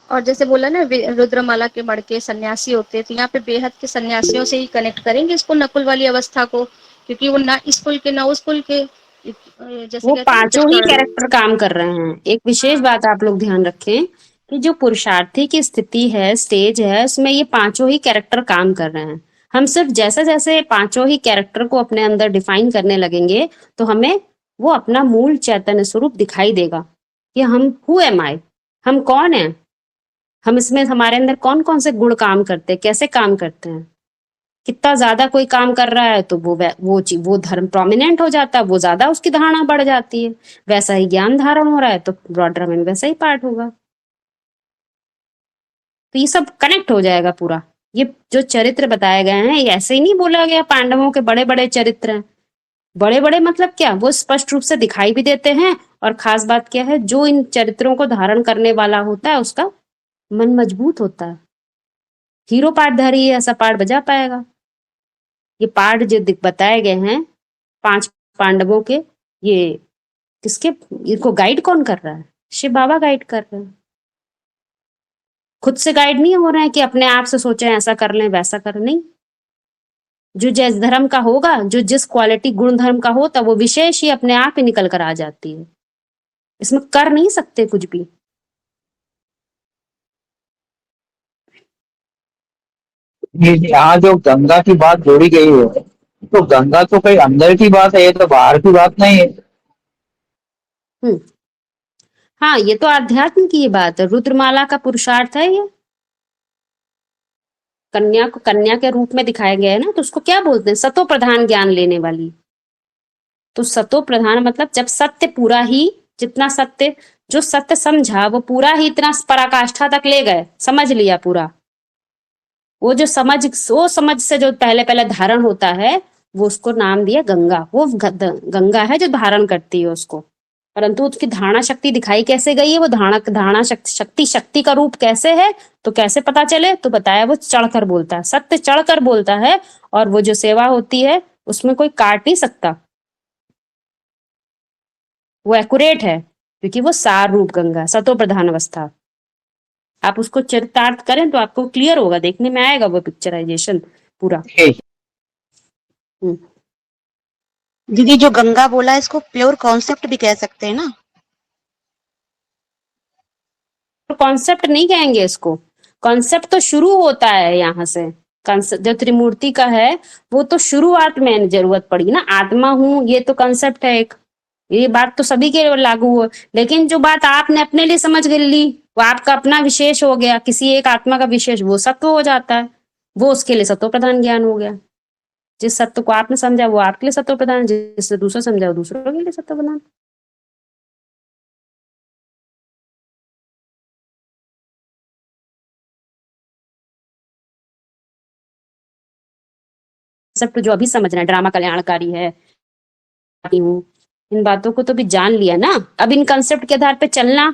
S4: और जैसे बोला ना रुद्रमाला के मड़के सन्यासी होते हैं, तो यहाँ पे बेहद के सन्यासियों से ही कनेक्ट करेंगे इसको, नकुल वाली अवस्था को, क्योंकि वो ना इस कुल के ना उस कुल के, जैसे
S1: वो
S4: कहते हैं ना
S1: पांचों ही कैरेक्टर काम कर रहे हैं। एक विशेष बात आप लोग ध्यान रखें कि जो पुरुषार्थी की स्थिति है, स्टेज है, उसमें ये पांचों ही कैरेक्टर काम कर रहे हैं। हम सिर्फ जैसे जैसे पांचों ही कैरेक्टर को अपने अंदर डिफाइन करने लगेंगे तो हमें वो अपना मूल चैतन्य स्वरूप दिखाई देगा कि हम हु एम आई, हम कौन है, हम इसमें हमारे अंदर कौन कौन से गुण काम करते हैं, कैसे काम करते हैं। कितना ज्यादा कोई काम कर रहा है तो वो धर्म प्रोमिनेंट हो जाता है, वो ज्यादा उसकी धारणा बढ़ जाती है। वैसा ही ज्ञान धारण हो रहा है तो ब्रॉडर में वैसा ही पार्ट होगा। तो ये सब कनेक्ट हो जाएगा पूरा। ये जो चरित्र बताए गए हैं, ये ऐसे ही नहीं बोला गया पांडवों के बड़े बड़े चरित्र हैं। बड़े बड़े मतलब क्या, वो स्पष्ट रूप से दिखाई भी देते हैं। और खास बात क्या है, जो इन चरित्रों को धारण करने वाला होता है उसका मन मजबूत होता है। हीरो पार्टधारी ऐसा पार्ट बजा पाएगा। ये पार्ट जो बताए गए हैं 5 पांडवों के, ये किसके, इनको गाइड कौन कर रहा है? शिव बाबा गाइड कर रहे हैं। खुद से गाइड नहीं हो रहे हैं कि अपने आप से सोचे ऐसा कर लें वैसा कर, नहीं। जो जिस धर्म का होगा, जो जिस क्वालिटी गुण धर्म का होता, वो विशेष ही अपने आप ही निकल कर आ जाती है। इसमें कर नहीं सकते कुछ भी।
S5: यहाँ जो गंगा की बात जोड़ी गई है, तो गंगा तो कहीं अंदर की बात है, ये तो बाहर की बात नहीं है।
S1: हाँ, ये तो आध्यात्म की बात है, रुद्रमाला का पुरुषार्थ है ये। कन्या को कन्या के रूप में दिखाया गया है ना, तो उसको क्या बोलते हैं? सतो प्रधान ज्ञान लेने वाली। तो सतो प्रधान मतलब जब सत्य पूरा ही, जितना सत्य, जो सत्य समझा वो पूरा ही इतना पराकाष्ठा तक ले गए, समझ लिया पूरा। वो जो समझ से जो पहले पहले धारण होता है, वो उसको नाम दिया गंगा। वो गंगा है जो धारण करती है उसको। परंतु उसकी धारणा शक्ति दिखाई कैसे गई है, वो धारणा शक्ति का रूप कैसे है, तो कैसे पता चले? तो बताया वो चढ़कर बोलता है, सत्य चढ़कर बोलता है। और वो जो सेवा होती है उसमें कोई काट नहीं सकता, वो एक्यूरेट है, क्योंकि वो सार रूप गंगा, सतो प्रधान अवस्था। आप उसको चरितार्थ करें तो आपको क्लियर होगा, देखने में आएगा वो पिक्चराइजेशन पूरा।
S6: दीदी जो गंगा बोला इसको प्योर कॉन्सेप्ट भी कह सकते हैं ना?
S1: तो कॉन्सेप्ट नहीं कहेंगे इसको, कॉन्सेप्ट तो शुरू होता है यहाँ से। जो त्रिमूर्ति का है वो तो शुरुआत में जरूरत पड़ी ना, आत्मा हूँ ये तो कंसेप्ट है एक, ये बात तो सभी के लागू हो, लेकिन जो बात आपने अपने लिए समझ ली वो आपका अपना विशेष हो गया, किसी एक आत्मा का विशेष वो सत्व हो जाता है, वो उसके लिए सत्व प्रधान ज्ञान हो गया। जिस सत्य को आपने समझा वो आपके लिए सत्व प्रधान, जिससे दूसरा समझा वो दूसरों के लिए सत्व प्रधान। कंसेप्ट जो अभी समझना है, ड्रामा कल्याणकारी है, हूँ इन बातों को तो भी जान लिया ना, अब इन कंसेप्ट के आधार पे चलना,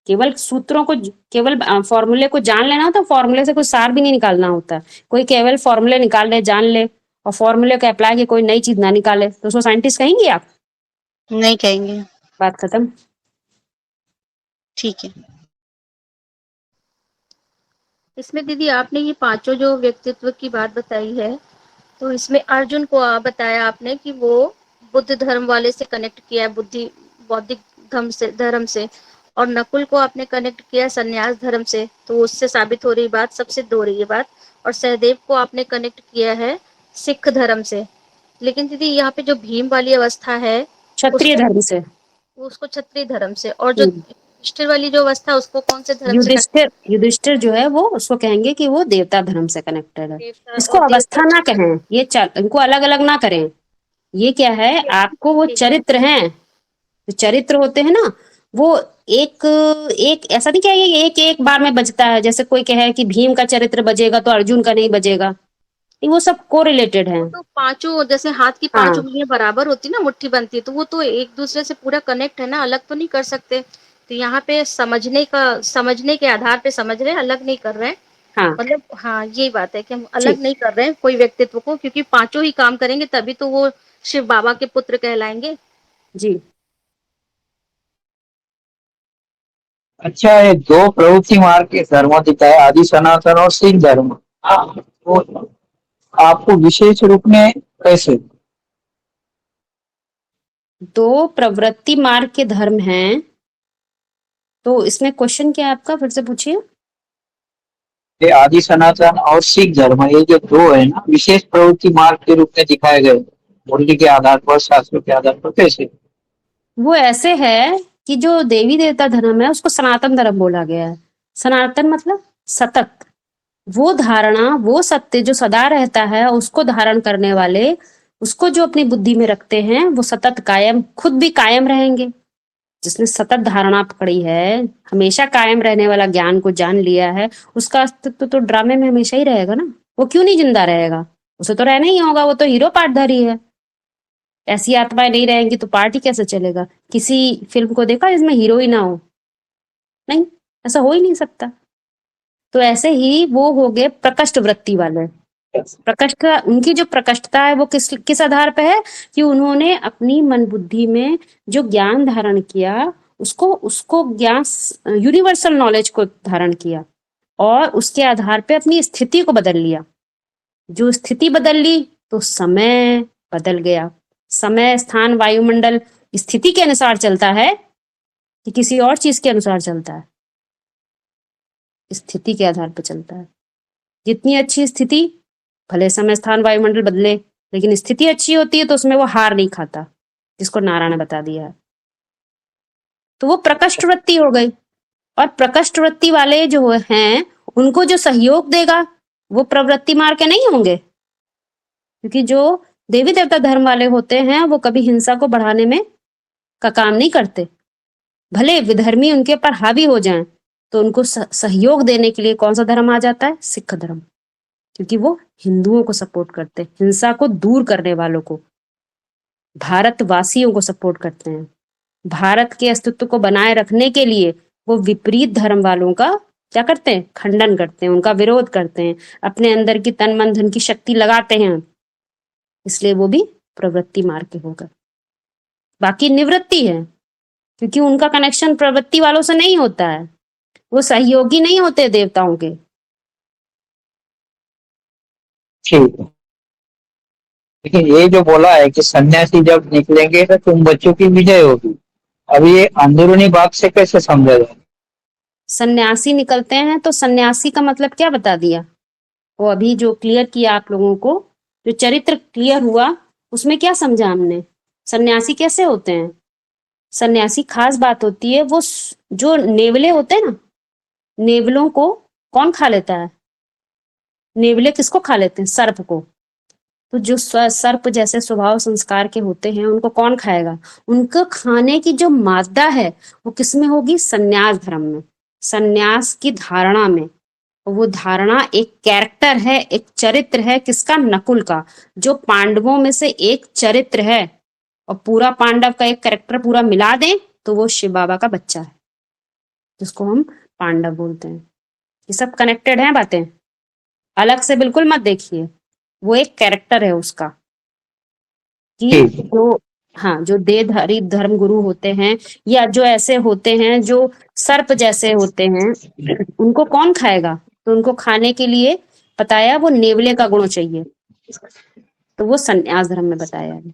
S1: केवल सूत्रों को, केवल फॉर्मूले को जान लेना तो फॉर्मूले से कोई सार भी नहीं निकालना होता। कोई केवल फॉर्मूले निकाल ले, जान ले और फॉर्मूले को अप्लाई के कोई नई चीज ना निकाले तो उसको साइंटिस्ट कहेंगे आप?
S6: नहीं कहेंगे।
S1: बात खत्म।
S6: ठीक है।
S4: इसमें दीदी आपने ये पांचों जो व्यक्तित्व की बात बताई है, तो इसमें अर्जुन को बताया आपने कि वो बुद्ध धर्म वाले से कनेक्ट किया है, बौद्धिक धर्म से, और नकुल को आपने कनेक्ट किया सन्यास धर्म से, तो उससे साबित हो रही बात, सबसे हो रही है बात, और सहदेव को आपने कनेक्ट किया है सिख धर्म से। लेकिन दीदी यहाँ पे जो भीम वाली अवस्था है
S1: क्षत्रिय धर्म से,
S4: उसको क्षत्रिय धर्म से, और जो युधिष्ठिर वाली जो अवस्था उसको कौन से धर्म से?
S1: युधिष्ठिर जो है वो उसको कहेंगे कि वो देवता धर्म से कनेक्टेड है। इसको अवस्था ना कहें, ये इनको अलग अलग ना करें। ये क्या है, आपको वो चरित्र हैं, जो चरित्र होते हैं ना वो एक एक ऐसा नहीं क्या ये एक एक बार में बजता है, जैसे कोई कहे कि भीम का चरित्र बजेगा तो अर्जुन का नहीं बजेगा, वो सब कोरिलेटेड है।
S4: तो पांचों जैसे हाथ की पांच उंगलियां बराबर होती ना, मुट्ठी बनती है, तो वो तो एक दूसरे से पूरा कनेक्ट है ना, अलग तो नहीं कर सकते। तो यहाँ पे समझने के आधार पे समझ रहे हैं, अलग नहीं कर रहे हैं।
S1: हाँ।
S4: मतलब हाँ यही बात है कि हम अलग नहीं कर रहे हैं कोई व्यक्तित्व को, क्योंकि पांचों ही काम करेंगे तभी तो वो शिव बाबा के पुत्र कहलाएंगे।
S1: जी।
S5: अच्छा, ये दो प्रवृत्ति मार्ग के धर्म दिखाए, आदि सनातन और सिख धर्म, तो आपको विशेष रूप में कैसे?
S1: दो प्रवृत्ति मार्ग के धर्म हैं, तो इसमें क्वेश्चन क्या है आपका, फिर से पूछिए।
S5: ये आदि सनातन और सिख धर्म, ये जो दो है ना, विशेष प्रवृत्ति मार्ग के रूप में दिखाए गए, मूल्य के आधार पर, शास्त्रों के आधार पर, कैसे?
S1: वो ऐसे है कि जो देवी देवता धर्म है उसको सनातन धर्म बोला गया है। सनातन मतलब सतत, वो धारणा, वो सत्य जो सदा रहता है उसको धारण करने वाले, उसको जो अपनी बुद्धि में रखते हैं वो सतत कायम, खुद भी कायम रहेंगे। जिसने सतत धारणा पकड़ी है, हमेशा कायम रहने वाला ज्ञान को जान लिया है, उसका अस्तित्व तो ड्रामे में हमेशा ही रहेगा ना, वो क्यों नहीं जिंदा रहेगा, उसे तो रहना ही होगा, वो तो हीरो पार्टधारी है। ऐसी आत्माएं नहीं रहेंगी तो पार्टी कैसे चलेगा? किसी फिल्म को देखा जिसमें हीरो ही ना हो? नहीं, ऐसा हो ही नहीं सकता। तो ऐसे ही वो हो गए प्रकष्ट वृत्ति वाले। प्रकष्ट, उनकी जो प्रकष्टता है वो किस आधार पे है कि उन्होंने अपनी मन बुद्धि में जो ज्ञान धारण किया, उसको ज्ञान, यूनिवर्सल नॉलेज को धारण किया और उसके आधार पे अपनी स्थिति को बदल लिया। जो स्थिति बदल ली तो समय बदल गया। समय, स्थान, वायुमंडल स्थिति के अनुसार चलता है कि किसी और चीज के अनुसार चलता है? स्थिति के आधार पर चलता है। जितनी अच्छी स्थिति, भले समय, स्थान, वायुमंडल बदले, लेकिन स्थिति अच्छी होती है तो उसमें वो हार नहीं खाता, जिसको नारायण ने बता दिया है। तो वो प्रकष्ट वृत्ति हो गई। और प्रकष्ट वृत्ति वाले जो हैं उनको जो सहयोग देगा वो प्रवृत्ति मार्ग के नहीं होंगे, क्योंकि जो देवी देवता धर्म वाले होते हैं वो कभी हिंसा को बढ़ाने में का काम नहीं करते। भले विधर्मी उनके पर हावी हो जाएं तो उनको सहयोग देने के लिए कौन सा धर्म आ जाता है? सिख धर्म, क्योंकि वो हिंदुओं को सपोर्ट करते हैं, हिंसा को दूर करने वालों को, भारतवासियों को सपोर्ट करते हैं। भारत के अस्तित्व को बनाए रखने के लिए वो विपरीत धर्म वालों का क्या करते हैं? खंडन करते हैं, उनका विरोध करते हैं, अपने अंदर की तन मन धन की शक्ति लगाते हैं। इसलिए वो भी प्रवृत्ति मार्ग के हो गए। बाकी निवृत्ति है, क्योंकि उनका कनेक्शन प्रवृत्ति वालों से नहीं होता है, वो सहयोगी नहीं होते देवताओं के।
S5: ठीक है, लेकिन ये जो बोला है कि सन्यासी जब निकलेंगे तो तुम बच्चों की विजय होगी, अब ये अंदरूनी बात से कैसे समझा जाए?
S1: सन्यासी निकलते हैं तो सन्यासी का मतलब क्या बता दिया? वो अभी जो क्लियर किया आप लोगों को, जो चरित्र क्लियर हुआ, उसमें क्या समझा हमने? सन्यासी कैसे होते हैं? सन्यासी खास बात होती है, वो जो नेवले होते हैं ना, नेवलों को कौन खा लेता है? नेवले किसको खा लेते हैं? सर्प को। तो जो सर्प जैसे स्वभाव संस्कार के होते हैं, उनको कौन खाएगा? उनको खाने की जो मादा है वो किसमें होगी? सन्यास धर्म में, सन्यास की धारणा में। और वो धारणा एक कैरेक्टर है, एक चरित्र है, किसका? नकुल का, जो पांडवों में से एक चरित्र है। और पूरा पांडव का एक कैरेक्टर पूरा मिला दें तो वो शिव बाबा का बच्चा है, जिसको हम पांडव बोलते हैं। ये सब कनेक्टेड हैं बातें, अलग से बिल्कुल मत देखिए। वो एक कैरेक्टर है उसका, कि
S5: ठीक।
S1: जो, हाँ, जो देहधारी धर्म गुरु होते हैं, या जो ऐसे होते हैं जो सर्प जैसे होते हैं, उनको कौन खाएगा? तो उनको खाने के लिए बताया वो नेवले का गुण चाहिए, तो वो सन्यास धर्म में बताया है।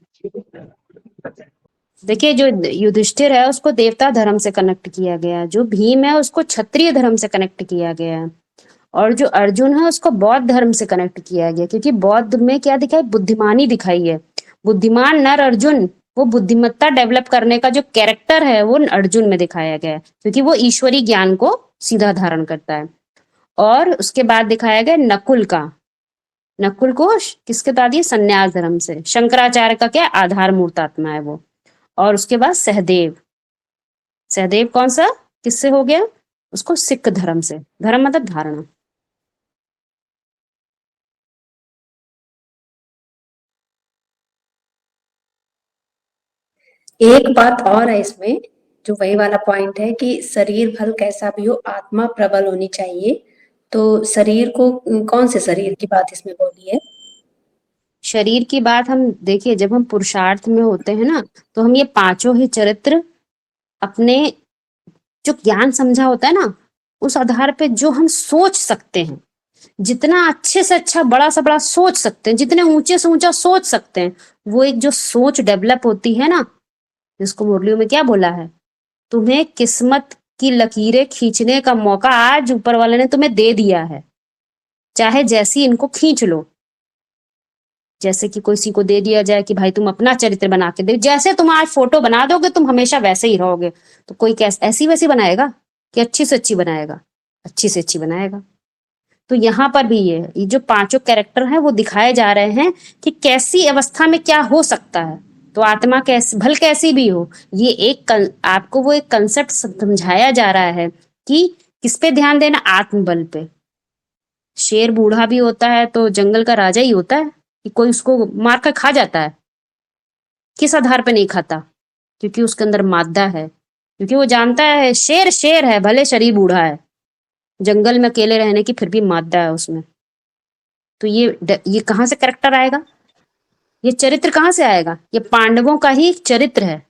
S1: देखिए, जो युधिष्ठिर है उसको देवता धर्म से कनेक्ट किया गया, जो भीम है उसको क्षत्रिय धर्म से कनेक्ट किया गया, और जो अर्जुन है उसको बौद्ध धर्म से कनेक्ट किया गया, क्योंकि बौद्ध में क्या दिखाई? बुद्धिमानी दिखाई है। बुद्धिमान नर अर्जुन, वो बुद्धिमत्ता डेवलप करने का जो कैरेक्टर है वो अर्जुन में दिखाया गया है, क्योंकि वो ईश्वरी ज्ञान को सीधा धारण करता है। और उसके बाद दिखाया गया नकुल का, नकुल को किसके बता दिए? संन्यास धर्म से। शंकराचार्य का क्या? आधार मूर्त आत्मा है वो। और उसके बाद सहदेव, सहदेव कौन सा? किससे हो गया? उसको सिख धर्म से। धर्म मतलब धारणा।
S3: एक बात और है इसमें, जो वही वाला पॉइंट है कि शरीर भल कैसा भी हो, आत्मा प्रबल होनी चाहिए। तो शरीर को, कौन से शरीर की बात इसमें बोली है?
S1: शरीर की बात हम देखिए, जब हम पुरुषार्थ में होते हैं ना, तो हम ये पांचों ही चरित्र अपने जो ज्ञान समझा होता है ना, उस आधार पे जो हम सोच सकते हैं, जितना अच्छे से अच्छा बड़ा से बड़ा सोच सकते हैं, जितने ऊंचे से ऊंचा सोच सकते हैं, वो एक जो सोच डेवलप होती है ना, जिसको मुरलियों में क्या बोला है? तुम्हें किस्मत की लकीरें खींचने का मौका आज ऊपर वाले ने तुम्हें दे दिया है, चाहे जैसी इनको खींच लो। जैसे कि किसी को दे दिया जाए कि भाई तुम अपना चरित्र बना के दे, जैसे तुम आज फोटो बना दोगे तुम हमेशा वैसे ही रहोगे, तो कोई कैसे ऐसी वैसी बनाएगा कि अच्छी से अच्छी बनाएगा? अच्छी से अच्छी बनाएगा। तो यहाँ पर भी ये जो पांचों कैरेक्टर हैं वो दिखाए जा रहे हैं कि कैसी अवस्था में क्या हो सकता है। तो आत्मा कैसी भल कैसी भी हो, ये आपको वो एक कंसेप्ट समझाया जा रहा है कि किस पे ध्यान देना? आत्मबल पे। शेर बूढ़ा भी होता है तो जंगल का राजा ही होता है कि कोई उसको मार कर खा जाता है? किस आधार पे नहीं खाता? क्योंकि उसके अंदर मादा है, क्योंकि वो जानता है शेर शेर है, भले शरीर बूढ़ा है, जंगल में अकेले रहने की फिर भी मादा है उसमें। तो ये कहाँ से कैरेक्टर आएगा? ये चरित्र कहाँ से आएगा? ये पांडवों का ही चरित्र है,